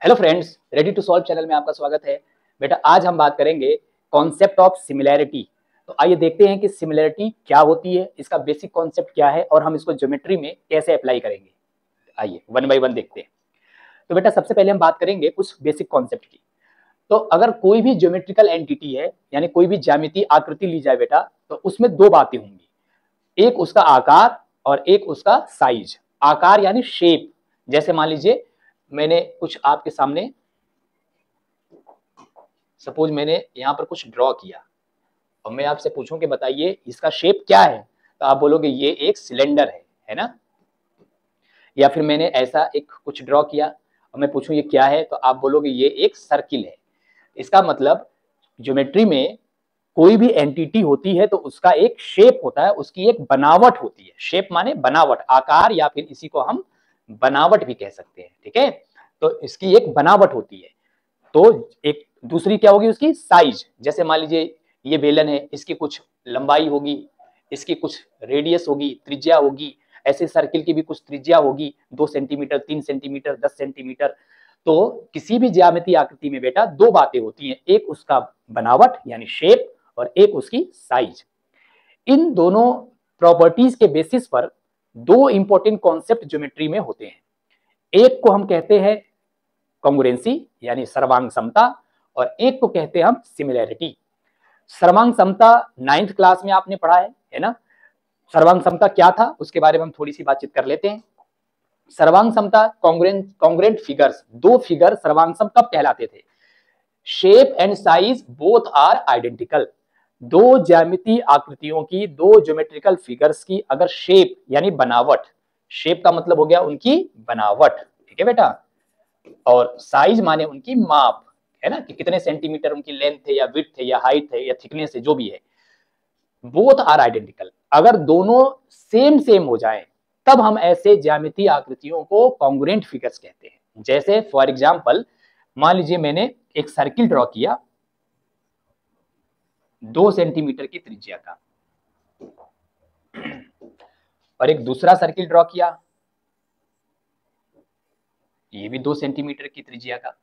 Hello friends, ready to solve channel में आपका स्वागत है। बेटा आज हम बात करेंगे कॉन्सेप्ट ऑफ सिमिलैरिटी। तो आइए देखते हैं कि सिमिलैरिटी क्या होती है, इसका बेसिक कॉन्सेप्ट क्या है और हम इसको ज्योमेट्री में कैसे अप्लाई करेंगे। आइए वन बाय वन देखते हैं। तो बेटा सबसे पहले हम बात करेंगे कुछ बेसिक कॉन्सेप्ट की। तो अगर कोई भी ज्योमेट्रिकल एंटिटी है, यानी कोई भी ज्यामितीय आकृति ली जाए बेटा, तो उसमें दो बातें होंगी, एक उसका आकार और एक उसका साइज। आकार यानी शेप। जैसे मान लीजिए मैंने कुछ आपके सामने, सपोज मैंने यहां पर कुछ ड्रॉ किया और मैं आपसे पूछूं कि बताइए इसका शेप क्या है, तो आप बोलोगे ये एक सिलेंडर है ना। या फिर मैंने ऐसा एक कुछ ड्रॉ किया और मैं पूछूं ये क्या है, तो आप बोलोगे ये एक सर्किल है। इसका मतलब ज्योमेट्री में कोई भी एंटिटी होती है तो उसका एक शेप होता है, उसकी एक बनावट होती है। शेप माने बनावट, आकार, या फिर इसी को हम बनावट भी कह सकते हैं। ठीक है, तो इसकी एक बनावट होती है। तो एक दूसरी क्या होगी, उसकी साइज। जैसे मान लीजिए ये बेलन है, इसकी कुछ लंबाई होगी, इसकी कुछ रेडियस होगी, त्रिज्या होगी। ऐसे सर्किल की भी कुछ त्रिज्या होगी, 2 सेंटीमीटर, 3 सेंटीमीटर, 10 सेंटीमीटर। तो किसी भी ज्यामितीय आकृति में बेटा दो बातें होती हैं, एक उसका बनावट यानी शेप और एक उसकी साइज। इन दोनों प्रॉपर्टीज के बेसिस पर दो इंपॉर्टेंट कॉन्सेप्ट ज्योमेट्री में होते हैं। एक को हम कहते हैं कॉन्ग्रुएंसी यानी सर्वांग समता, और एक को कहते हैं हम सिमिलैरिटी। सर्वांग समता 9th क्लास में आपने पढ़ा है ना। सर्वांग समता क्या था उसके बारे में हम थोड़ी सी बातचीत कर लेते हैं। सर्वांग समता कॉन्ग्रुएंट फिगर्स, दो फिगर सर्वांग सम कब कहलाते थे? Shape and size both are identical. दो ज्यामितीय आकृतियों की, दो ज्योमेट्रिकल फिगर्स की अगर शेप यानी बनावट, शेप का मतलब हो गया उनकी बनावट, ठीक है बेटा, और साइज माने उनकी माप, है ना, कि कितने सेंटीमीटर उनकी लेंथ है या विड्थ है या हाइट है या थिकनेस है, जो भी है, बोथ आर आइडेंटिकल। अगर दोनों सेम सेम हो जाए तब हम ऐसे ज्यामितीय आकृतियों को कॉन्ग्रुएंट फिगर्स कहते हैं। जैसे फॉर एग्जांपल मान लीजिए मैंने एक सर्किल ड्रॉ किया 2 सेंटीमीटर की त्रिज्या का, और एक दूसरा सर्किल ड्रॉ किया, ये भी 2 सेंटीमीटर की त्रिज्या का।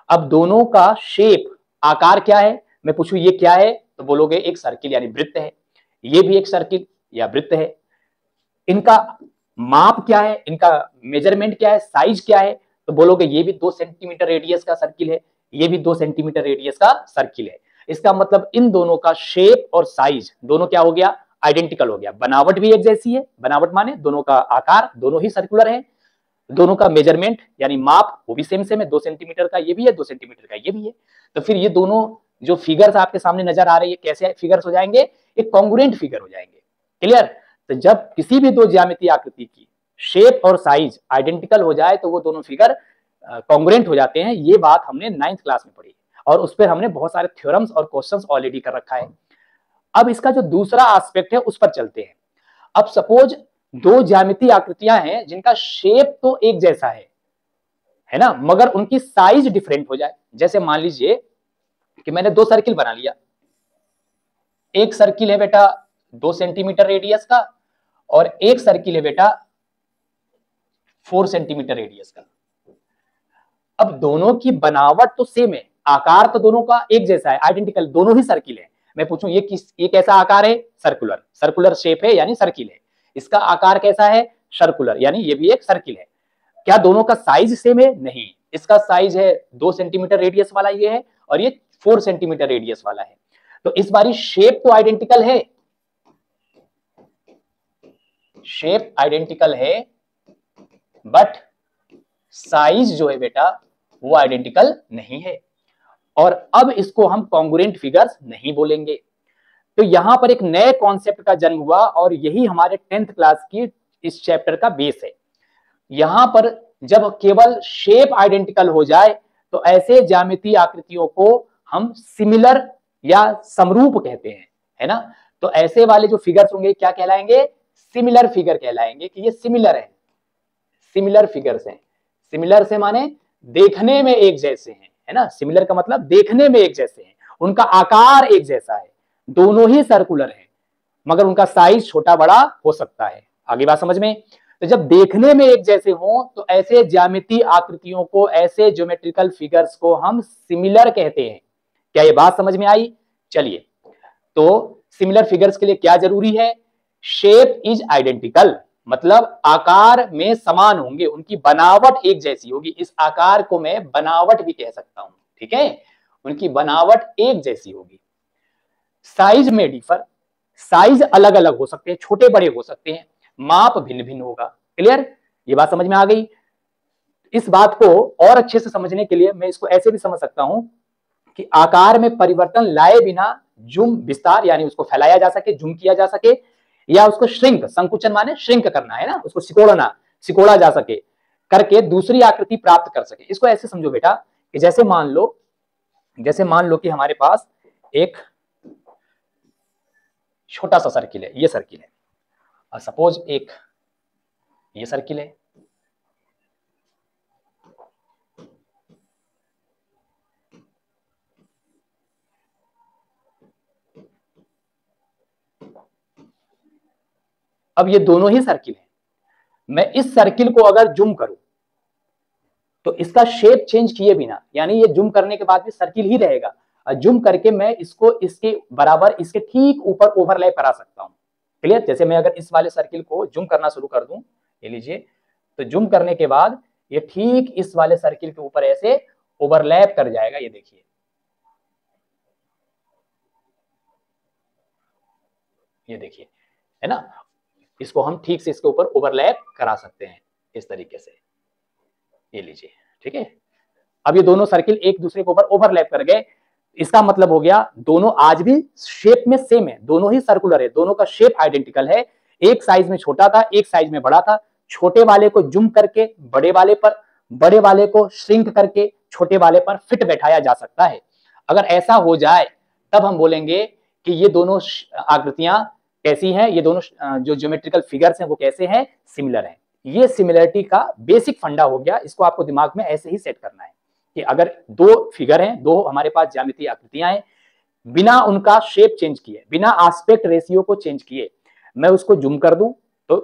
अब दोनों का शेप, आकार क्या है, मैं पूछूं ये क्या है, तो बोलोगे एक सर्किल यानी वृत्त है। ये भी एक सर्किल या वृत्त है। इनका माप क्या है, इनका मेजरमेंट क्या है, साइज क्या है, तो बोलोगे ये भी 2 सेंटीमीटर रेडियस का सर्किल है, ये भी 2 सेंटीमीटर रेडियस का सर्किल है। इसका मतलब इन दोनों का शेप और साइज दोनों क्या हो गया, आइडेंटिकल हो गया। बनावट भी एक जैसी है, बनावट माने दोनों का आकार दोनों ही सर्कुलर है, दोनों का मेजरमेंट यानी माप वो भी सेम सेम है, 2 सेंटीमीटर का ये भी है, 2 सेंटीमीटर का ये भी है। तो फिर ये दोनों जो फिगर्स आपके सामने नजर आ रहे हैं कैसे फिगर्स हो जाएंगे, एक कॉन्ग्रुएंट फिगर हो जाएंगे। क्लियर? तो जब किसी भी दो ज्यामितीय आकृति की शेप और साइज आइडेंटिकल हो जाए तो वो दोनों फिगर कॉन्ग्रुएंट हो जाते हैं। ये बात हमने 9th क्लास में पढ़ी और उस पर हमने बहुत सारे थ्योरम्स और क्वेश्चंस ऑलरेडी कर रखा है। अब इसका जो दूसरा एस्पेक्ट है उस पर चलते हैं। अब सपोज दो ज्यामितीय आकृतियां हैं जिनका शेप तो एक जैसा है ना, मगर उनकी साइज डिफरेंट हो जाए। जैसे मान लीजिए कि मैंने दो सर्किल बना लिया, एक सर्किल है बेटा 2 सेंटीमीटर रेडियस का और एक सर्किल है बेटा 4 सेंटीमीटर रेडियस का। अब दोनों की बनावट तो सेम है, आकार तो दोनों का एक जैसा है, आइडेंटिकल, दोनों ही सर्किल है। मैं पूछूं ये कैसा आकार है, सर्कुलर, सर्कुलर शेप है यानी सर्किल है। इसका आकार कैसा है, सर्कुलर, यानी ये भी एक सर्किल है। क्या दोनों का साइज सेम है? नहीं, इसका साइज है 2 सेंटीमीटर रेडियस वाला ये है और ये 4 सेंटीमीटर रेडियस वाला है। तो इस बारी शेप तो आइडेंटिकल है, शेप आइडेंटिकल है, बट साइज जो है बेटा वो आइडेंटिकल नहीं है। और अब इसको हम कॉन्ग्रुएंट फिगर्स नहीं बोलेंगे। तो यहां पर एक नए कॉन्सेप्ट का जन्म हुआ और यही हमारे 10th क्लास की इस चैप्टर का बेस है। यहां पर जब केवल शेप आइडेंटिकल हो जाए तो ऐसे ज्यामितीय आकृतियों को हम सिमिलर या समरूप कहते हैं, है ना। तो ऐसे वाले जो फिगर्स होंगे क्या कहलाएंगे, सिमिलर फिगर कहलाएंगे, कि ये सिमिलर है, सिमिलर फिगर्स हैं। सिमिलर से माने देखने में एक जैसे हैं, है ना। सिमिलर का मतलब देखने में एक जैसे हैं, उनका आकार एक जैसा है, दोनों ही सर्कुलर है, मगर उनका साइज छोटा बड़ा हो सकता है। आगे बात समझ में? तो जब देखने में एक जैसे हों तो ऐसे ज्यामितीय आकृतियों को, ऐसे ज्योमेट्रिकल फिगर्स को हम सिमिलर कहते हैं। क्या ये बात समझ में आई? चलिए, तो सिमिलर फिगर्स के लिए क्या जरूरी है? शेप इज आइडेंटिकल, मतलब आकार में समान होंगे, उनकी बनावट एक जैसी होगी। इस आकार को मैं बनावट भी कह सकता हूं, ठीक है, उनकी बनावट एक जैसी होगी। साइज में डिफर, साइज अलग अलग हो सकते हैं, छोटे बड़े हो सकते हैं, माप भिन्न भिन्न होगा। क्लियर? ये बात समझ में आ गई? इस बात को और अच्छे से समझने के लिए मैं इसको ऐसे भी समझ सकता हूं कि आकार में परिवर्तन लाए बिना जुम विस्तार, यानी उसको फैलाया जा सके, जुम किया जा सके, या उसको श्रिंक, संकुचन माने श्रिंक करना है ना, उसको सिकोड़ना, सिकोड़ा जा सके, करके दूसरी आकृति प्राप्त कर सके। इसको ऐसे समझो बेटा कि जैसे मान लो कि हमारे पास एक छोटा सा सर्किल है, ये सर्किल है, और सपोज एक ये सर्किल है। अब ये दोनों ही सर्किल है, मैं इस सर्किल को अगर जूम करूं तो इसका शेप चेंज किए बिना, यानी ये जूम करने के बाद भी सर्किल ही रहेगा, जूम करके मैं इसको इसके बराबर, इसके ठीक ऊपर ओवरलैप करा सकता हूं। क्लियर? जैसे मैं अगर इस वाले सर्किल को जूम करना शुरू कर दूं, ये लीजिए, तो जूम करने के बाद ये ठीक इस वाले सर्किल के ऊपर ऐसे ओवरलैप कर जाएगा। ये देखिए, ये देखिए, है ना, इसको हम ठीक से इसके ऊपर ओवरलैप करा सकते हैं इस तरीके से। ये लीजिए, ठीक है। अब ये दोनों सर्किल एक दूसरे के ऊपर ओवरलैप कर गए, इसका मतलब हो गया दोनों आज भी शेप में सेम है, दोनों ही सर्कुलर है, दोनों का शेप आइडेंटिकल है। एक साइज में छोटा था, एक साइज में बड़ा था। छोटे वाले को जूम करके बड़े वाले पर, बड़े वाले को श्रिंक करके छोटे वाले पर फिट बैठाया जा सकता है। अगर ऐसा हो जाए तब हम बोलेंगे कि ये दोनों आकृतियां कैसी हैं, ये दोनों जो ज्योमेट्रिकल फिगर्स हैं वो कैसे हैं, सिमिलर हैं। ये सिमिलरिटी का बेसिक फंडा हो गया, इसको आपको दिमाग में ऐसे ही सेट करना है कि अगर दो फिगर हैं, दो हमारे पास ज्यामितीय आकृतियां हैं, बिना उनका शेप चेंज किए, बिना एस्पेक्ट रेशियो को चेंज किए मैं उसको जूम कर दूं तो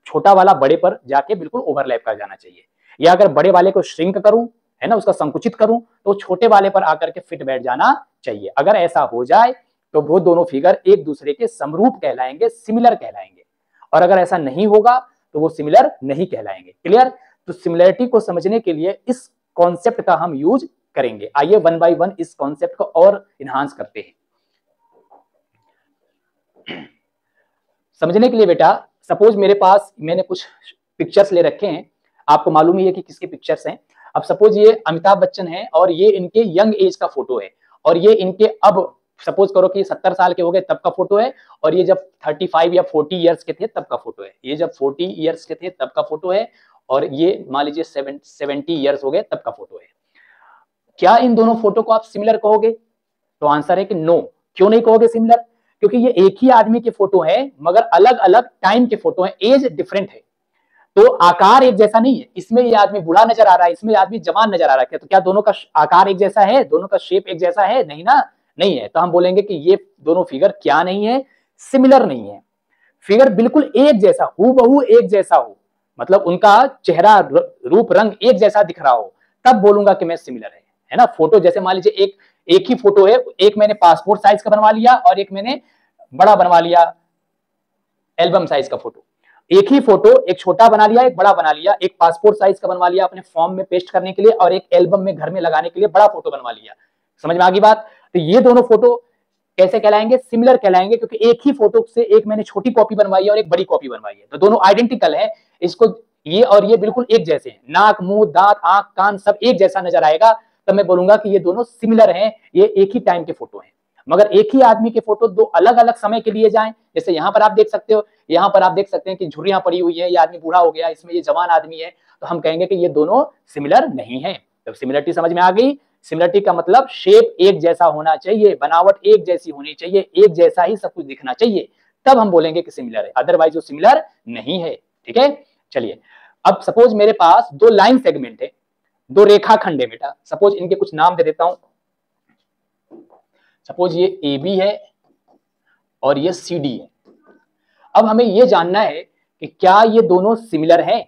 छोटा वाला बड़े पर जाके बिल्कुल ओवरलैप कर जाना चाहिए, या अगर बड़े वाले को श्रिंक करूं, है ना, उसका संकुचित करूं, तो छोटे वाले पर आकर के फिट बैठ जाना चाहिए। अगर ऐसा हो जाए तो वो दोनों फिगर एक दूसरे के समरूप कहलाएंगे, सिमिलर कहलाएंगे, और अगर ऐसा नहीं होगा तो वो सिमिलर नहीं कहलाएंगे। क्लियर? तो सिमिलरिटी को समझने के लिए इस कॉन्सेप्ट का हम यूज करेंगे। आइए वन बाय वन इस कॉन्सेप्ट को और इनहांस करते हैं। समझने के लिए बेटा, सपोज मेरे पास, मैंने कुछ पिक्चर्स ले रखे हैं, आपको मालूम ही है कि किसके पिक्चर्स हैं। अब सपोज ये अमिताभ बच्चन है और ये इनके यंग एज का फोटो है, और ये इनके, अब सपोज करो कि 70 साल के हो गए तब का फोटो है, और ये जब 35 या 40 ईयर्स के थे तब का फोटो है। ये जब 40 ईयर्स के थे तब का फोटो है, और ये मान लीजिए 70 ईयर्स हो गए तब का फोटो है। क्या इन दोनों फोटो को आप सिमिलर कहोगे? तो आंसर है कि नो। क्यों नहीं कहोगे सिमिलर? क्योंकि ये एक ही आदमी के फोटो है मगर अलग अलग टाइम के फोटो है, एज डिफरेंट है, तो आकार एक जैसा नहीं है। इसमें ये आदमी बूढ़ा नजर आ रहा है, इसमें आदमी जवान नजर आ रहा है, तो क्या दोनों का आकार एक जैसा है, दोनों का शेप एक जैसा है? नहीं ना, नहीं है। तो हम बोलेंगे कि ये दोनों फिगर क्या नहीं है, सिमिलर नहीं है। फिगर बिल्कुल एक जैसा, हूबहू एक जैसा हो, मतलब उनका चेहरा, रूप रंग एक जैसा दिख रहा हो, तब बोलूंगा कि मैं सिमिलर है ना। फोटो जैसे मान लीजिए एक ही फोटो है, एक मैंने पासपोर्ट साइज का बनवा लिया और एक मैंने बड़ा बनवा लिया, एल्बम साइज का फोटो। एक ही फोटो, एक छोटा बना लिया, एक बड़ा बना लिया, एक पासपोर्ट साइज का बनवा लिया अपने फॉर्म में पेस्ट करने के लिए, और एक एल्बम में घर में लगाने के लिए बड़ा फोटो बनवा लिया। समझ में आ गई बात? तो ये दोनों फोटो कैसे कहलाएंगे? सिमिलर कहलाएंगे, क्योंकि एक ही फोटो से एक मैंने छोटी कॉपी बनवाई है और एक बड़ी कॉपी बनवाई है, तो दोनों आइडेंटिकल है। इसको ये और ये बिल्कुल एक जैसे हैं, नाक, मुंह, दांत, आंख, कान सब एक जैसा नजर आएगा, तो मैं बोलूंगा कि ये दोनों सिमिलर हैं, ये एक ही टाइम के फोटो हैं। मगर एक ही आदमी के फोटो दो अलग अलग समय के लिए जाएं, जैसे यहाँ पर आप देख सकते हो, यहाँ पर आप देख सकते हैं कि झुर्रियां पड़ी हुई है, ये आदमी बूढ़ा हो गया, इसमें ये जवान आदमी है, तो हम कहेंगे कि ये दोनों सिमिलर नहीं है। तो सिमिलरिटी समझ में आ गई? सिमिलरिटी का मतलब शेप एक जैसा होना चाहिए, बनावट एक जैसी होनी चाहिए, एक जैसा ही सब कुछ दिखना चाहिए, तब हम बोलेंगे कि सिमिलर है, अदरवाइज वो सिमिलर नहीं है। ठीक है, चलिए। अब सपोज मेरे पास दो लाइन सेगमेंट है, दो रेखाखंड है बेटा, सपोज इनके कुछ नाम दे देता हूं। सपोज ये AB है और ये CD है। अब हमें ये जानना है कि क्या ये दोनों सिमिलर हैं।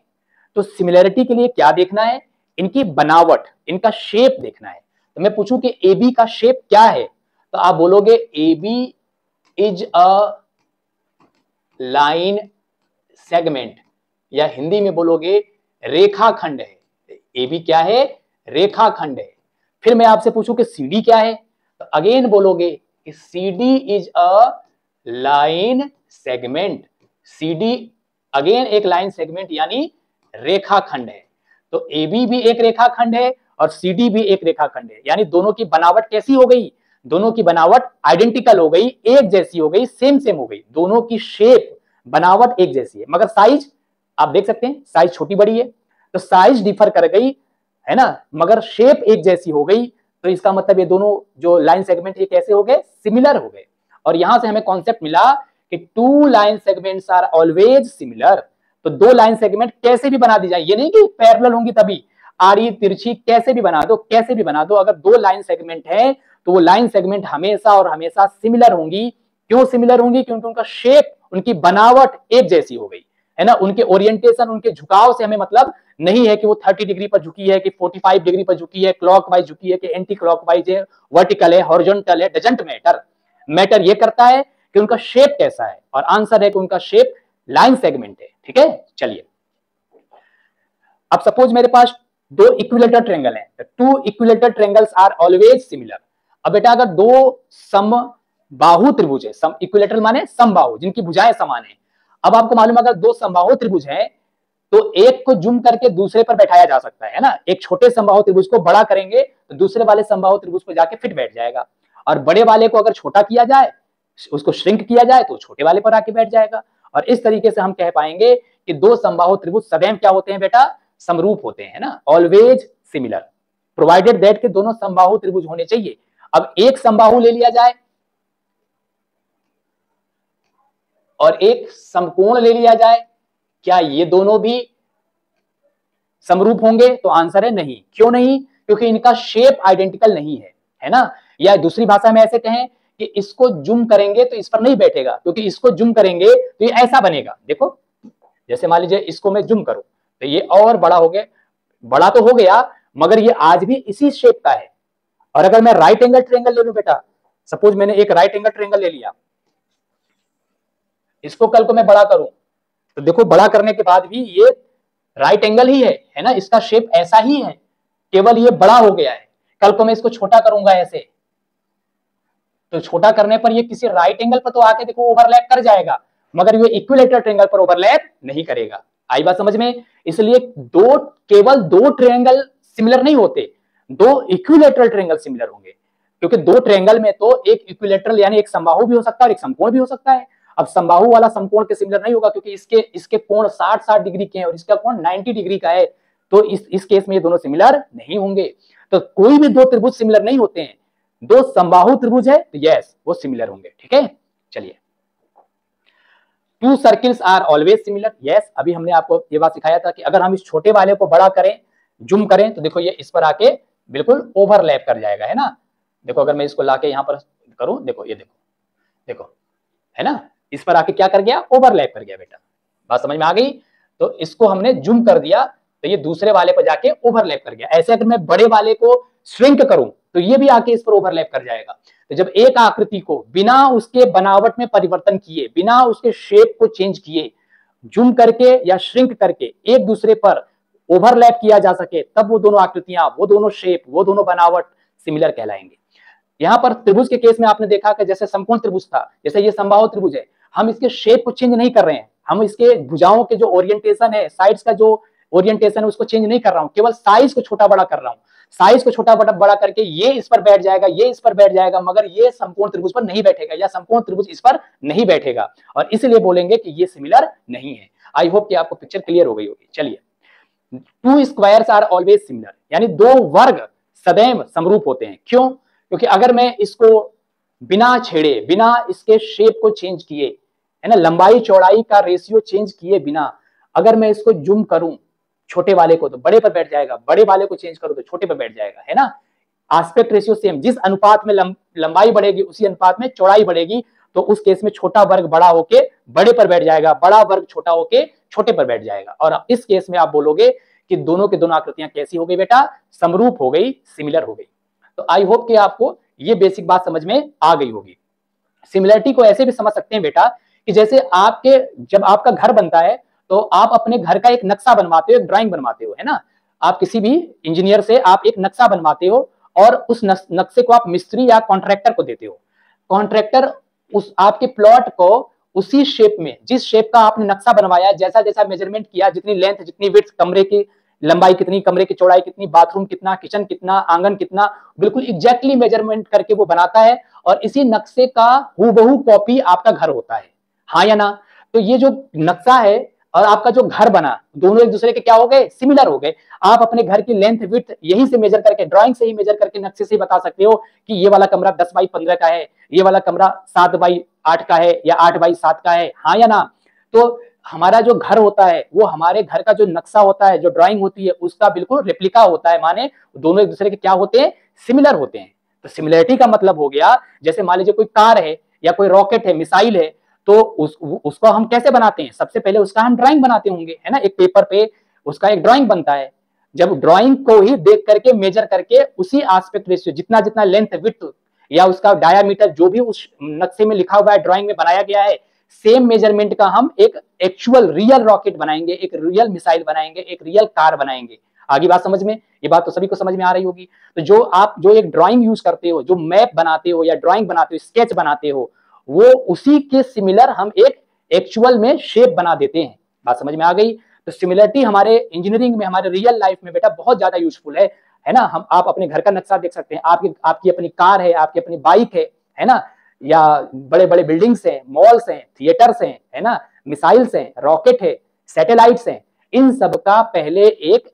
तो सिमिलरिटी के लिए क्या देखना है, इनकी बनावट, इनका शेप देखना है। तो मैं पूछूं कि ए बी का शेप क्या है, तो आप बोलोगे A B is a line segment, या हिंदी में बोलोगे रेखाखंड है। ए बी क्या है, रेखाखंड है। फिर मैं आपसे पूछूं कि सी डी क्या है, तो अगेन बोलोगे कि C D is a line segment. C D again एक लाइन सेगमेंट यानी रेखाखंड है। तो ए बी भी एक रेखाखंड है और सी डी भी एक रेखाखंड है, यानी दोनों की बनावट कैसी हो गई, दोनों की बनावट आइडेंटिकल हो गई, एक जैसी हो गई, सेम सेम हो गई। दोनों की शेप, बनावट एक जैसी है, मगर साइज आप देख सकते हैं साइज छोटी बड़ी है, तो साइज डिफर कर गई है ना, मगर शेप एक जैसी हो गई। तो इसका मतलब ये दोनों जो लाइन सेगमेंट ये कैसे हो गए, सिमिलर हो गए। और यहां से हमें कॉन्सेप्ट मिला कि two line segments are always similar. तो दो लाइन सेगमेंट कैसे भी बना दी जाए, ये नहीं कि पैरेलल होंगी तभी, आड़ी तिरछी कैसे भी बना दो, कैसे भी बना दो, अगर दो लाइन सेगमेंट है तो वो लाइन सेगमेंट हमेशा और हमेशा सिमिलर होंगी। क्यों सिमिलर होंगी, क्योंकि उनका शेप, उनकी बनावट एक जैसी हो गई है ना। उनके ओरिएंटेशन, उनके झुकाव से हमें मतलब नहीं है कि वो 30 डिग्री पर झुकी है, कि 45 डिग्री पर झुकी है, क्लॉकवाइज झुकी है, कि एंटी क्लॉकवाइज है, वर्टिकल है, हॉरिजॉन्टल है, डजंट मैटर। मैटर ये करता है कि उनका शेप कैसा है, और आंसर है कि उनका शेप लाइन सेगमेंट है। ठीक है, चलिए अब सपोज मेरे पास दो इक्विलेटरल ट्रायंगल है, two equilateral triangles are always similar. अब बेटा अगर दो समबाहु त्रिभुज है, सम इक्विलेटरल माने समबाहु, जिनकी भुजाएं समान है। अब आपको मालूम है अगर दो समबाहु त्रिभुज है तो एक को जूम करके दूसरे पर बैठाया जा सकता है ना। एक छोटे समबाहु त्रिभुज को बड़ा करेंगे तो दूसरे वाले समबाहु त्रिभुज पर जाके फिट बैठ जाएगा, और बड़े वाले को अगर छोटा किया जाए, उसको श्रिंक किया जाए तो छोटे वाले पर आके बैठ जाएगा। और इस तरीके से हम कह पाएंगे कि दो समबाहु त्रिभुज सदैव क्या होते हैं बेटा, समरूप होते हैं ना, ऑलवेज सिमिलर, प्रोवाइडेड दैट के दोनों समबाहु त्रिभुज होने चाहिए। अब एक समबाहु ले लिया जाए और एक समकोण ले लिया जाए, क्या ये दोनों भी समरूप होंगे, तो आंसर है नहीं। क्यों नहीं, क्योंकि इनका शेप आइडेंटिकल नहीं है ना। या दूसरी भाषा में ऐसे कहें कि इसको जूम करेंगे तो इस पर नहीं बैठेगा, क्योंकि इसको जूम करेंगे तो ये ऐसा बनेगा। देखो जैसे मान लीजिए इसको मैं जूम करूं तो ये और बड़ा हो गया, बड़ा तो हो गया मगर ये आज भी इसी शेप का है। और अगर मैं राइट एंगल ट्रायंगल ले लूं बेटा, सपोज मैंने एक राइट एंगल ट्रायंगल ले लिया, इसको कल को मैं बड़ा करूं तो देखो बड़ा करने के बाद भी ये राइट एंगल ही है ना, इसका शेप ऐसा ही है, केवल ये बड़ा हो गया है। कल को मैं इसको छोटा करूंगा ऐसे, तो छोटा करने पर ये किसी राइट एंगल पर तो आके देखो ओवरलैप कर जाएगा, मगर ये इक्विलेटरल ट्रायंगल पर ओवरलैप नहीं करेगा। आई बात समझ में। इसलिए केवल दो ट्रायंगल सिमिलर नहीं होते, दो इक्विलेटरल ट्रायंगल सिमिलर होंगे, क्योंकि दो ट्रायंगल में तो एक इक्विलेटरल यानी एक समबाहु भी हो सकता है और एक समकोण भी हो सकता है। अब समबाहु वाला समकोण के सिमिलर नहीं होगा, क्योंकि इसके कोण 60-60 डिग्री के हैं और इसका कोण 90 डिग्री का है, तो इस केस में ये दोनों सिमिलर नहीं होंगे। तो कोई भी दो त्रिभुज सिमिलर नहीं होते हैं, दो समबाहु त्रिभुज है तो यस वो सिमिलर होंगे। ठीक है, चलिए two circles are always similar. Yes, अभी हमने आपको ये बात सिखाया था कि अगर हम इस छोटे वाले को बड़ा करें, जूम करें, तो देखो ये इस पर आके बिल्कुल ओवरलैप कर जाएगा, है ना। देखो अगर मैं इसको लाके यहां पर करूं, देखो ये देखो देखो है ना, इस पर आके क्या कर गया, ओवरलैप कर गया बेटा। बात समझ में आ गई। तो इसको हमने जूम कर दिया तो ये दूसरे वाले पर जाके ओवरलैप कर गया। ऐसे अगर मैं बड़े वाले को श्रिंक करूं तो ये भी आके इस पर ओवरलैप कर जाएगा। तो जब एक आकृति को बिना उसके बनावट में परिवर्तन किए, बिना उसके शेप को चेंज किए, जूम करके या श्रिंक करके एक दूसरे पर ओवरलैप किया जा सके, तब वो दोनों आकृतियां, वो दोनों शेप, वो दोनों बनावट सिमिलर कहलाएंगे। यहां पर त्रिभुज के केस में आपने देखा कि जैसे समकोण त्रिभुज था, जैसे ये समबाहु त्रिभुज है, हम इसके शेप को चेंज नहीं कर रहे हैं, हम इसके भुजाओं के जो ओरिएंटेशन है, साइड्स का जो ओरिएंटेशन है उसको चेंज नहीं कर रहा हूं, केवल साइज को छोटा बड़ा कर रहा हूं। साइज को छोटा बड़ा करके ये इस पर बैठ जाएगा, ये इस पर बैठ जाएगा, मगर ये समकोण त्रिभुज पर नहीं बैठेगा, या समकोण त्रिभुज इस पर नहीं बैठेगा, और इसलिए बोलेंगे कि ये सिमिलर नहीं है। आई होप कि आपको पिक्चर क्लियर हो गई होगी। चलिए two squares are always similar, यानी दो वर्ग सदैव समरूप होते हैं। क्यों, क्योंकि अगर मैं इसको बिना छेड़े, बिना इसके शेप को चेंज किए, है ना, लंबाई चौड़ाई का रेशियो चेंज किए बिना अगर मैं इसको जूम करूं छोटे वाले को तो बड़े पर बैठ जाएगा, बड़े वाले को चेंज करो तो छोटे पर बैठ जाएगा, है ना। आस्पेक्ट रेशियो सेम, जिस अनुपात में लंबाई बढ़ेगी उसी अनुपात में चौड़ाई बढ़ेगी, तो उस केस में छोटा वर्ग बड़ा होके बड़े पर बैठ जाएगा, बड़ा वर्ग छोटा होके छोटे पर बैठ जाएगा। और इस केस में आप बोलोगे कि दोनों की दोनों आकृतियां कैसी हो गई बेटा, समरूप हो गई, सिमिलर हो गई। तो आई होप कि आपको ये बेसिक बात समझ में आ गई होगी। सिमिलरिटी को ऐसे भी समझ सकते हैं बेटा कि जैसे आपके जब आपका घर बनता है तो आप अपने घर का एक नक्शा बनवाते हो, एक ड्राइंग बनवाते हो, है ना। आप किसी भी इंजीनियर से आप एक नक्शा बनवाते हो और उस नक्शे को आप मिस्त्री या कॉन्ट्रैक्टर को देते हो। कॉन्ट्रैक्टर उस आपके प्लॉट को उसी शेप में, जिस शेप का आपने नक्शा बनवाया, जैसा जैसा मेजरमेंट किया, जितनी लेंथ, जितनी विड्थ, कमरे की लंबाई कितनी, कमरे की चौड़ाई कितनी, बाथरूम कितना, किचन कितना, आंगन कितना, बिल्कुल एग्जैक्टली मेजरमेंट करके वो बनाता है और इसी नक्शे का हूबहू कॉपी आपका घर होता है, हाँ या ना। तो ये जो नक्शा है और आपका जो घर बना, दोनों एक दूसरे के क्या हो गए, सिमिलर हो गए। आप अपने घर की लेंथ विड्थ यहीं से मेजर करके, ड्राइंग से ही मेजर करके, नक्शे से ही बता सकते हो कि ये वाला कमरा 10 बाई 15 का है, ये वाला कमरा 7 बाई 8 का है या 8 बाई 7 का है, हाँ या ना। तो हमारा जो घर होता है वो हमारे घर का जो नक्शा होता है, जो ड्राइंग होती है, उसका बिल्कुल रेप्लिका होता है, माने दोनों एक दूसरे के क्या होते हैं, सिमिलर होते हैं। तो सिमिलरिटी का मतलब हो गया, जैसे मान लीजिए कोई कार है या कोई रॉकेट है, मिसाइल है, तो उसको हम कैसे बनाते हैं, सबसे पहले उसका हम ड्राइंग बनाते होंगे, है ना, एक पेपर पे उसका एक ड्राइंग बनता है। जब ड्राइंग को ही देख करके, मेजर करके, उसी एस्पेक्ट रेशियो, जितना जितना लेंथ विड्थ या उसका डायामीटर जो भी उस नक्शे में लिखा हुआ है, ड्राइंग में बनाया गया है, सेम मेजरमेंट का हम एक एक्चुअल रियल रॉकेट बनाएंगे, एक रियल मिसाइल बनाएंगे, एक रियल कार बनाएंगे। आगे बात समझ में, ये बात तो सभी को समझ में आ रही होगी। तो जो आप जो एक ड्राइंग यूज करते हो, जो मैप बनाते हो या ड्राइंग बनाते हो, स्केच बनाते हो, वो उसी के सिमिलर हम एक एक्चुअल में शेप बना देते हैं। बात समझ में आ गई। तो सिमिलरिटी हमारे इंजीनियरिंग में, हमारे रियल लाइफ में बेटा बहुत ज्यादा यूजफुल है ना। हम आप अपने घर का नक्शा देख सकते हैं, आपकी अपनी कार है, आपकी अपनी बाइक है ना, या बड़े बड़े बिल्डिंग्स हैं, मॉल्स हैं, थिएटर्स हैं, है ना, मिसाइल्स हैं, रॉकेट है, सैटेलाइट्स हैं, इन सब का पहले एक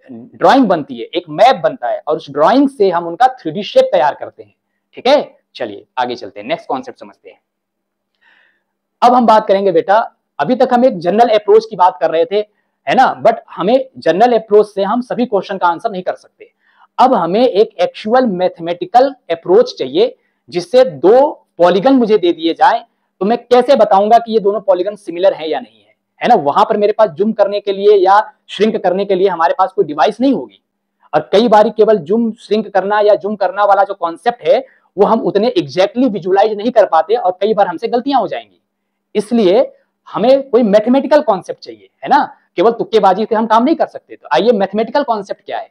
ड्राइंग बनती है, एक मैप बनता है और उस ड्राइंग से हम उनका 3D शेप तैयार करते हैं। ठीक है, चलिए आगे चलते हैं, नेक्स्ट कॉन्सेप्ट समझते हैं। अब हम बात करेंगे बेटा, अभी तक हम एक जनरल अप्रोच की बात कर रहे थे, है ना, बट हमें जनरल अप्रोच से हम सभी क्वेश्चन का आंसर नहीं कर सकते। अब हमें एक एक्चुअल मैथमेटिकल अप्रोच चाहिए, जिससे दो पॉलीगन मुझे दे दिए जाए, तो मैं कैसे बताऊंगा कि ये दोनों पॉलीगन सिमिलर है या नहीं है ना। वहां पर मेरे पास जूम करने के लिए या श्रिंक करने के लिए हमारे पास कोई डिवाइस नहीं होगी, और कई बार केवल जूम श्रिंक करना या जूम करना वाला जो कॉन्सेप्ट है वो हम उतने एग्जैक्टली विजुलाइज नहीं कर पाते और कई बार हमसे गलतियां हो जाएंगी। इसलिए हमें कोई मैथमेटिकल कॉन्सेप्ट चाहिए, है ना, केवल तुक्केबाजी से हम काम नहीं कर सकते। तो आइए मैथमेटिकल कॉन्सेप्ट क्या है।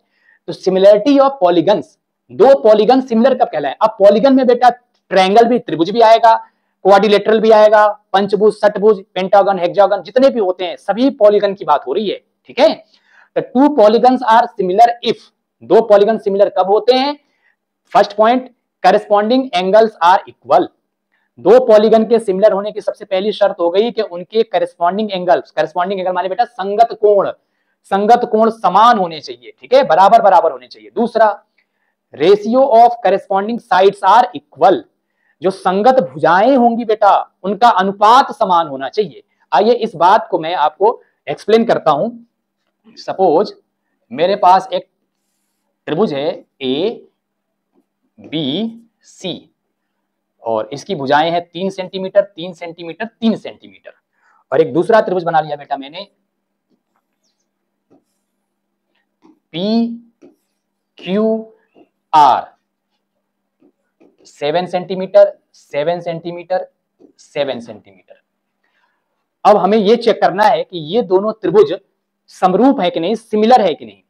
तो सिमिलरिटी ऑफ पॉलीगन्स, दो पॉलीगन सिमिलर कब कहलाए। अब पॉलीगन में बेटा ट्रायंगल भी, त्रिभुज भी आएगा, क्वाड्रिलेटरल भी आएगा, पंचभुज, षटभुज, पेंटागन, हेक्सागन, जितने भी होते हैं सभी पॉलीगन की बात हो रही है। ठीक है, तो two polygons are similar if, दो पॉलीगन सिमिलर कब होते हैं। First point, corresponding angles are equal. दो पॉलीगन के सिमिलर होने की सबसे पहली शर्त हो गई कि उनके करस्पॉन्डिंग एंगल्स, करस्पॉन्डिंग एंगल माने बेटा संगत कोण, संगत कोण समान होने चाहिए। ठीक है, बराबर बराबर होने चाहिए। दूसरा, ratio of corresponding sides are equal, जो संगत भुजाएं होंगी बेटा उनका अनुपात समान होना चाहिए। आइए इस बात को मैं आपको एक्सप्लेन करता हूं। सपोज मेरे पास एक त्रिभुज है ए बी सी और इसकी भुजाएं हैं 3 सेंटीमीटर, 3 सेंटीमीटर, 3 सेंटीमीटर, और एक दूसरा त्रिभुज बना लिया बेटा मैंने P Q R, 7 centimetre, 7 centimetre, 7 centimetre. अब हमें यह चेक करना है कि ये दोनों त्रिभुज समरूप है कि नहीं, सिमिलर है कि नहीं।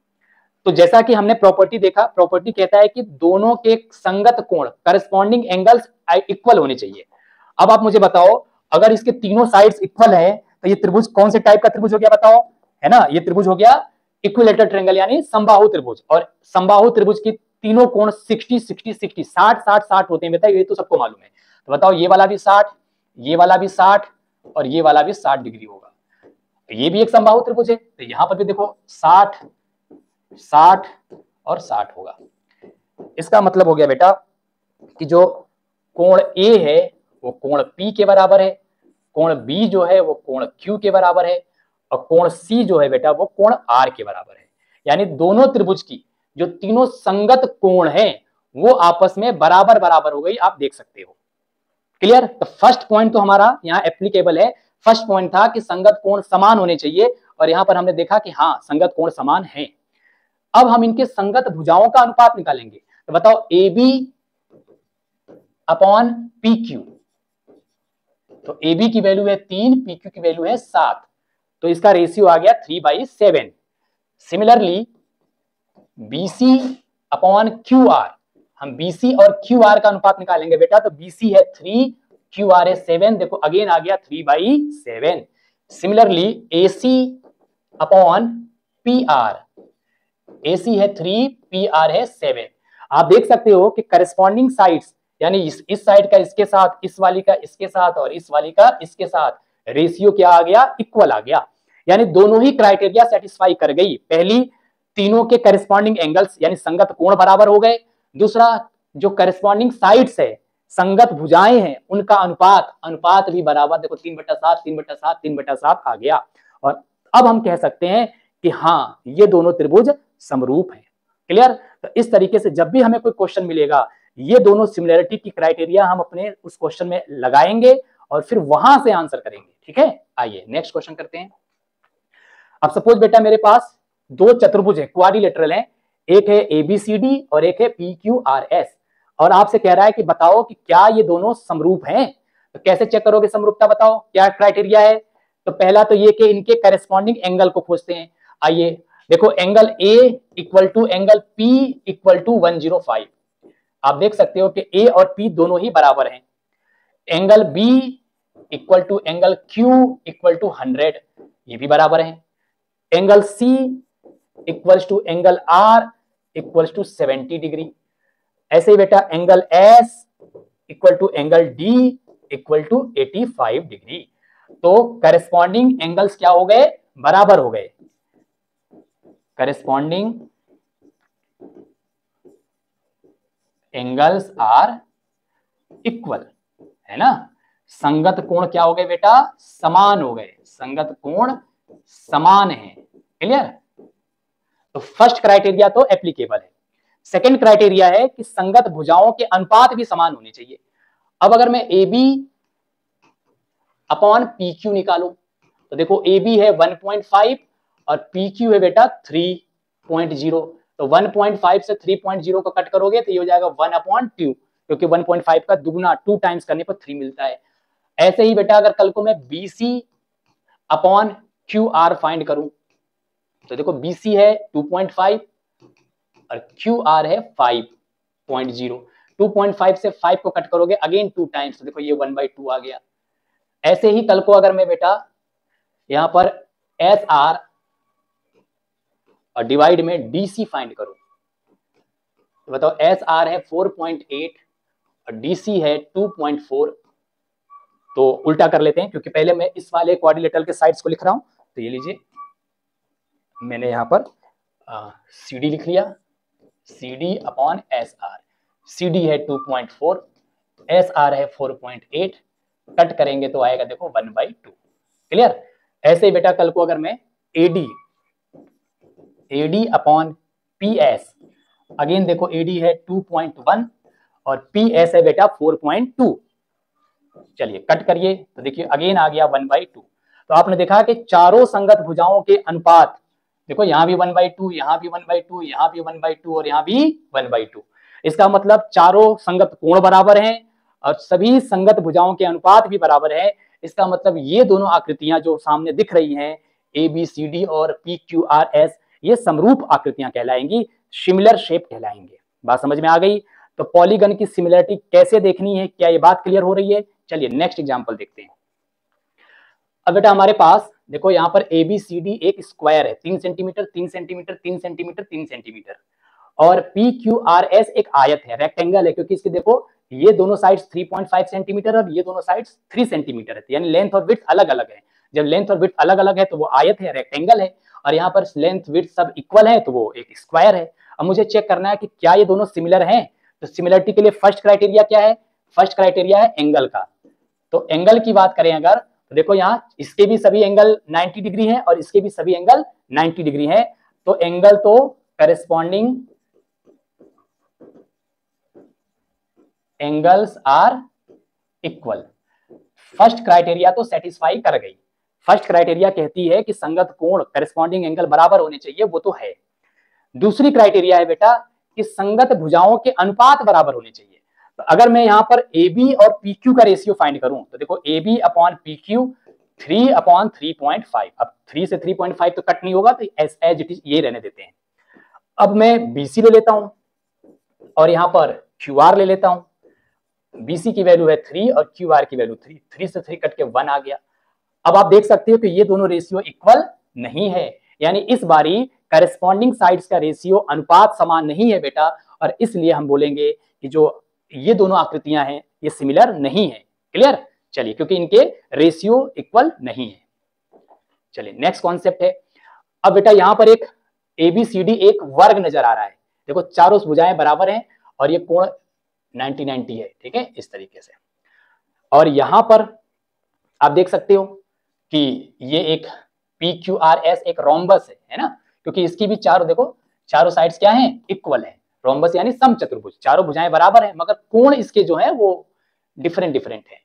तो जैसा कि हमने प्रॉपर्टी देखा, प्रॉपर्टी कहता है कि दोनों के संगत कोण, करस्पॉन्डिंग एंगल्स इक्वल होने चाहिए। अब आप मुझे बताओ, अगर इसके तीनों साइड्स इक्वल है तो ये त्रिभुज कौन से टाइप का त्रिभुज हो गया बताओ, है ना। ये त्रिभुज हो गया इक्विलेटरल ट्रायंगल यानी समबाहु त्रिभुज, और समबाहु त्रिभुज की तीनों कोण 60 60 60 60 60 60 होते हैं बेटा, ये तो सबको मालूम है। तो बताओ ये वाला भी 60, ये वाला भी 60 और ये वाला भी 60 डिग्री होगा। तो ये भी एक समबाहु त्रिभुज है, तो यहां पर भी देखो 60 60 और 60 होगा। इसका मतलब हो गया बेटा कि जो कोण ए है वो कोण पी के बराबर है, कोण बी जो है वो कोण क्यू के बराबर है, और कोण सी जो है बेटा वो कोण आर के बराबर है। यानी दोनों त्रिभुज की जो तीनों संगत कोण हैं वो आपस में बराबर बराबर हो गई, आप देख सकते हो। क्लियर। तो फर्स्ट पॉइंट तो हमारा यहाँ एप्लीकेबल है। फर्स्ट पॉइंट था कि संगत कोण समान होने चाहिए, और यहां पर हमने देखा कि हाँ संगत कोण समान है। अब हम इनके संगत भुजाओं का अनुपात निकालेंगे। तो बताओ A B upon P Q. तो ए बी की वैल्यू है 3, पी क्यू की वैल्यू है 7, तो इसका रेशियो आ गया 3/7। Similarly BC upon Q R, हम बीसी और क्यू आर का अनुपात निकालेंगे बेटा। तो बीसी है 3, क्यू आर है 7, देखो अगेन आ गया 3/7। Similarly AC upon P R, AC है 3, पी आर है 7। आप देख सकते हो कि करस्पॉन्डिंग साइड्स, यानी इस साइड का इसके साथ, इस वाली का इसके साथ और इस वाली का इसके साथ रेशियो क्या आ गया, इक्वल आ गया। यानी दोनों ही क्राइटेरिया सेटिस्फाई कर गई। पहली, तीनों के करस्पॉन्डिंग एंगल्स यानी संगत कोण बराबर हो गए। दूसरा, जो करस्पॉन्डिंग साइड्स है, संगत भुजाएं हैं, उनका अनुपात भी बराबर, देखो 3/7 3/7 3/7 आ गया। और अब हम कह सकते हैं कि हाँ ये दोनों त्रिभुज समरूप है। क्लियर। तो इस तरीके से जब भी हमें कोई क्वेश्चन मिलेगा, ये दोनों सिमिलरिटी की क्राइटेरिया हम अपने उस क्वेश्चन में लगाएंगे और फिर वहां से आंसर करेंगे। ठीक है, आइए नेक्स्ट क्वेश्चन करते हैं। अब सपोज बेटा मेरे पास दो चतुर्भुज है, क्वाड्रिलेटरल है, एक है एबीसीडी और एक है पीक्यूआरएस, और आपसे कह रहा है कि बताओ कि क्या ये दोनों समरूप हैं। तो कैसे चेक करोगे समरूपता, बताओ क्या क्राइटेरिया है। तो पहला तो ये कि इनके करेस्पॉन्डिंग एंगल को खोजते हैं। आइए देखो, angle A equal to angle P equal to 105। आप देख सकते हो कि ए और पी दोनों ही बराबर हैं। Angle B equal to angle Q equal to 100, ये भी बराबर है। Angle C equals to angle R equals to 70 degree. ऐसे ही बेटा angle S equal to angle D equal to 85 degree. तो करेस्पॉन्डिंग एंगल्स क्या हो गए, बराबर हो गए। करेस्पॉन्डिंग एंगल्स आर इक्वल, है ना। संगत कोण क्या हो गए बेटा, समान हो गए। संगत कोण समान है। क्लियर। तो फर्स्ट क्राइटेरिया तो एप्लीकेबल है। सेकंड क्राइटेरिया है कि संगत भुजाओं के अनुपात भी समान होने चाहिए। अब अगर मैं A B upon P Q निकालू, तो देखो ए बी है 1.5 और पी क्यू है बेटा 3.0। तो 1.5 से 3.0 को कट करोगे तो ये हो जाएगा 1/2, क्योंकि 1.5 का दुगना 2 टाइम्स करने पर 3 मिलता है। ऐसे ही बेटा अगर कल को मैं BC upon Q R find करूं, तो देखो बीसी है 2.5 और क्यू आर है 5.0। 2.5 से 5 को कट करोगे अगेन 2 टाइम्स, तो देखो ये 1/2 आ गया। ऐसे ही कल को अगर मैं बेटा यहां पर एस आर और डिवाइड में डीसी फाइंड करूं, तो बताओ एस आर है 4.8 और डीसी है 2.4। तो उल्टा कर लेते हैं, क्योंकि पहले मैं इस वाले क्वाड्रिलेटरल के साइड्स को लिख रहा हूं। तो ये लीजिए, मैंने यहां पर सी डी लिख लिया, C D upon S R. C D है 2.4, एस आर है 4.8, कट करेंगे तो आएगा देखो 1/2। क्लियर। ऐसे ही बेटा कल को अगर मैं AD upon P S, again देखो एडी है 2.1 और पी एस है बेटा 4.2, चलिए कट करिए तो देखिए अगेन आ गया 1/2। तो आपने देखा कि चारों संगत भुजाओं के अनुपात, देखो यहां भी 1/2, यहां भी 1/2, यहां भी 1/2 और यहां भी 1/2। इसका मतलब चारों संगत कोण बराबर हैं और सभी संगत भुजाओं के अनुपात भी बराबर है। इसका मतलब ये दोनों आकृतियां जो सामने दिख रही हैं, ए बी सी डी और पी क्यू आर एस, ये समरूप आकृतियां कहलाएंगी, सिमिलर शेप कहलाएंगे। बात समझ में आ गई। तो पॉलीगन की सिमिलरिटी कैसे देखनी है, क्या ये बात क्लियर हो रही है। चलिए नेक्स्ट एग्जांपल देखते हैं। अब बेटा हमारे पास देखो यहाँ पर ए बी सी डी एक स्क्वायर है, 3 सेंटीमीटर 3 सेंटीमीटर 3 सेंटीमीटर 3 सेंटीमीटर, और पी क्यू आर एस एक आयत है, रेक्टेंगल है, क्योंकि इसके देखो ये दोनों साइड्स 3.5 सेंटीमीटर और ये दोनों साइड्स 3 सेंटीमीटर है, यानी लेंथ और विड्थ अलग अलग है। जब लेंथ और विड्थ अलग अलग है तो वो आयत है, रेक्टेंगल है, और यहाँ पर लेंथ विड्थ सब इक्वल है तो वो एक स्क्वायर है। अब मुझे चेक करना है कि क्या ये दोनों सिमिलर हैं। तो सिमिलरिटी के लिए फर्स्ट क्राइटेरिया क्या है, फर्स्ट क्राइटेरिया है एंगल का। तो एंगल की बात करें अगर, तो देखो यहाँ इसके भी सभी एंगल 90 डिग्री हैं और इसके भी सभी एंगल 90 डिग्री हैं। तो एंगल तो corresponding angles are equal. First criteria तो सेटिस्फाई कर गई। फर्स्ट क्राइटेरिया कहती है कि संगत कोण करेस्पॉन्डिंग एंगल बराबर होने चाहिए, वो तो है। दूसरी क्राइटेरिया है बेटा कि संगत भुजाओं के अनुपात बराबर होने चाहिए। तो अगर मैं यहां पर AB और PQ का रेशियो फाइंड करूं तो देखो AB अपॉन PQ 3 अपॉन 3.5। अब 3 से 3.5 तो कट नहीं होगा, तो एज इट इज ये रहने देते हैं। अब मैं BC ले लेता हूं और यहां पर QR ले लेता हूं। BC की वैल्यू है 3 और QR की वैल्यू 3। 3 से 3 कट के 1 आ गया। अब आप देख सकते हो कि ये दोनों रेशियो इक्वल नहीं है, यानी इस बारी करेस्पॉन्डिंग साइड्स का रेशियो अनुपात समान नहीं है बेटा, और इसलिए हम बोलेंगे कि जो ये दोनों आकृतियां हैं ये सिमिलर नहीं है। क्लियर? चलिए, क्योंकि इनके रेशियो इक्वल नहीं है। चलिए नेक्स्ट कॉन्सेप्ट है। अब बेटा यहां पर एक ABCD एक वर्ग नजर आ रहा है। देखो चारों भुजाएं बराबर हैं और ये कोण 90-90 है, ठीक है, इस तरीके से। और यहां पर आप देख सकते हो कि ये एक PQRS एक रोम्बस है ना, क्योंकि इसकी भी चारों देखो चारों साइड्स क्या हैं, इक्वल है। रोम्बस यानी समचतुर्भुज, चारों भुजाएं बराबर हैं मगर कोण इसके जो है वो डिफरेंट डिफरेंट है,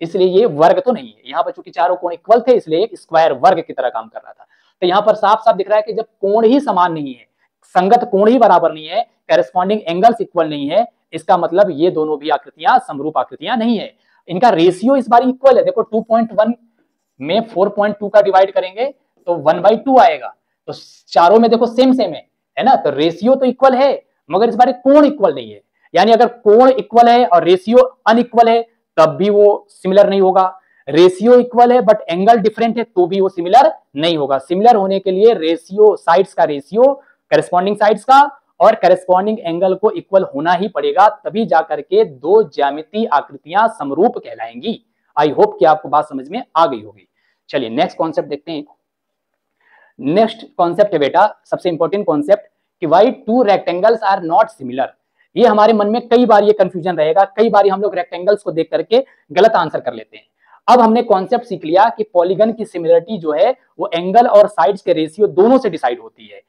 इसलिए ये वर्ग तो नहीं है। यहाँ पर चूंकि चारों कोण इक्वल थे इसलिए एक स्क्वायर वर्ग की तरह काम कर रहा था। तो यहाँ पर साफ साफ दिख रहा है कि जब कोण ही समान नहीं है, संगत कोण ही बराबर नहीं है, करेस्पॉन्डिंग एंगल्स इक्वल नहीं है, इसका मतलब ये दोनों भी आकृतियां समरूप आकृतियां नहीं है। इनका रेशियो इस बार इक्वल है। देखो 2.1 में 4.2 का डिवाइड करेंगे तो 1/2 आएगा। तो चारों में देखो सेम सेम है ना, तो रेशियो तो इक्वल है मगर इस बार कोण इक्वल नहीं है। यानी अगर कोण इक्वल है और रेशियो अनइक्वल है तब भी वो सिमिलर नहीं होगा। रेशियो इक्वल है बट एंगल डिफरेंट है तो भी वो सिमिलर नहीं होगा। सिमिलर होने के लिए रेशियो साइड्स का रेशियो करेस्पॉन्डिंग साइड्स का और करेस्पॉन्डिंग एंगल को इक्वल होना ही पड़ेगा, तभी जाकर के दो ज्यामितीय आकृतियां समरूप कहलाएंगी। आई होप कि आपको बात समझ में आ गई होगी। चलिए नेक्स्ट कॉन्सेप्ट देखते हैं। नेक्स्ट कॉन्सेप्ट है बेटा सबसे इंपॉर्टेंट कॉन्सेप्ट कि why two rectangles are not similar. ये हमारे मन में कई बार ये कंफ्यूजन रहेगा, कई बार हम लोग रेक्टेंगल्स को देख करके गलत आंसर कर लेते हैं। अब हमने कॉन्सेप्ट सीख लिया कि पॉलीगन की सिमिलरिटी जो है वो एंगल और साइड्स के रेशियो दोनों से डिसाइड होती है।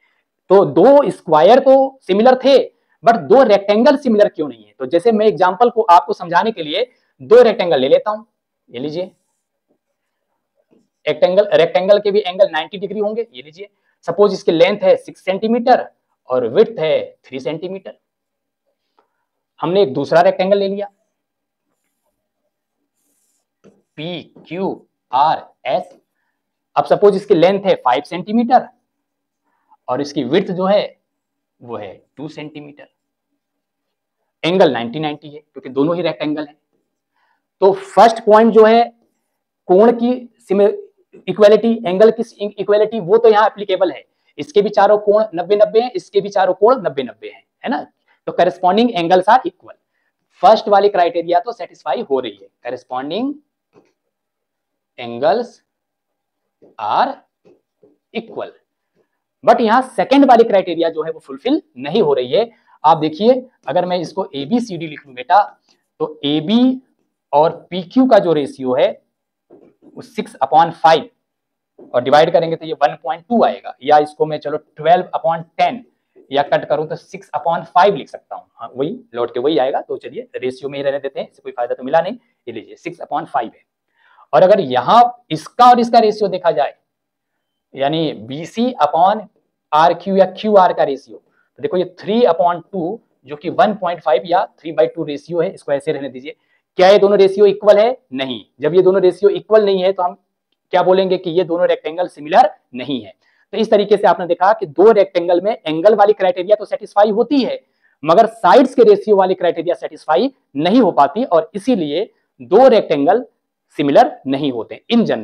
तो दो स्क्वायर तो सिमिलर थे बट दो रेक्टेंगल सिमिलर क्यों नहीं है? तो जैसे मैं एग्जांपल को आपको समझाने के लिए दो रेक्टेंगल ले लेता हूं। ये लीजिए, रेक्टेंगल के भी एंगल 90 डिग्री होंगे। ये लीजिए, सपोज इसकी लेंथ है 6 सेंटीमीटर और विड्थ है 3 सेंटीमीटर। हमने एक दूसरा रेक्टेंगल ले लिया PQRS। अब सपोज इसकी लेंथ है 5 सेंटीमीटर और इसकी विड्थ जो है वो है 2 सेंटीमीटर। एंगल 90-90 है क्योंकि दोनों ही रेक्टेंगल हैं। तो फर्स्ट पॉइंट जो है कोण की इक्वालिटी, एंगल की इक्वालिटी, वो तो यहाँ एप्लीकेबल है। इसके भी चारों कोण 90-90 हैं, इसके भी चारों कोण 90-90 हैं, है ना। तो corresponding angles are equal. First वाली क्राइटेरिया तो सेटिस्फाई हो रही है, corresponding angles are equal. But यहां सेकंड वाली क्राइटेरिया जो है वो फुलफिल नहीं हो रही है। आप देखिए, अगर मैं इसको ABCD लिख लूं बेटा तो AB और PQ का जो रेशियो है वो 6/5 और डिवाइड करेंगे तो ये 1.2 आएगा, या इसको मैं चलो 12/10 या कट करूं तो 6/5 लिख सकता हूं। हाँ, वही लौट के वही आएगा। तो चलिए रेशियो में ही रहने देते हैं, इससे कोई फायदा तो मिला नहीं। ये लीजिए 6/5 है। और अगर यहां इसका और इसका रेशियो देखा जाए यानी BC/RQ या QR का रेशियो, तो देखो ये 3/2 जो कि 1.5 या 3/2 रेशियो है, इसको ऐसे रहने दीजिए। क्या ये दोनों रेशियो इक्वल है? नहीं। जब ये दोनों रेशियो इक्वल नहीं है तो हम क्या बोलेंगे कि ये दोनों रेक्टेंगल सिमिलर नहीं है। तो इस तरीके से आपने देखा कि दो रेक्टेंगल में एंगल वाली क्राइटेरिया तो सेटिस्फाई होती है मगर साइड्स के रेशियो वाली क्राइटेरिया सेटिस्फाई नहीं हो पाती, और इसीलिए दो रेक्टेंगल सिमिलर नहीं होते इन जनरल।